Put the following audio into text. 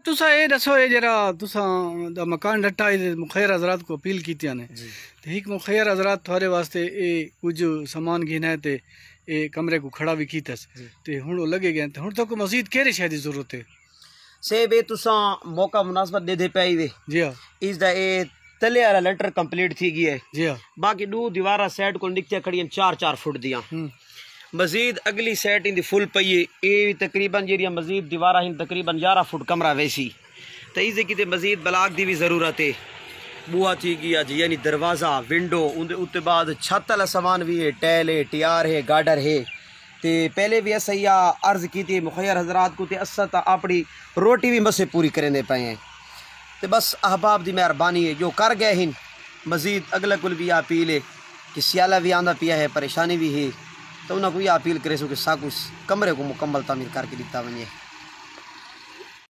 तुसा ये दसो ये जरा तुसा दा मकान डट्टा है मुखैर हजरात को अपील की ने ते एक मुखैर हजरात थारे वास्ते ए कुछ सामान घिना है ते ए कमरे को खड़ा भी कीतस ते हुन लगे गए ते हुन तो को मजीद केरे शायद जरूरत है से बे तुसा मौका मुनासबत दे दे पाई वे जी हां इस दा ए तले वाला लेटर कंप्लीट थी गई है जी हां बाकी दो दीवारा सेट को निकते खड़ी 4-4 फुट दिया मजीद अगली सेट इन फुल पई ए तकरीबन जेरिया मजीद दीवारा इन तकरीबन 11 फुट कमरा वैसी तो इसे किते मजीद ब्लाक दी भी जरूरत है बुआ थी गया जी यानी दरवाज़ा विंडो उनके उत्ते बाद छत वाला सामान भी है टैल है टीआर है गार्डर है तो पहले भी ऐसा ही अर्ज की थी मुखैर हजरात को असा तो अपनी रोटी भी मसे पूरी करेंदे पे हैं तो बस अहबाब की मेहरबानी है जो कर गए हैं मजीद अगला कुल भी अपील है कि सियाला भी आंदा पिया है परेशानी भी है तो उन्हें कोई अपील करे सो कि सा कुछ कमरे को मुकम्मल तामीर करके दिता वजे।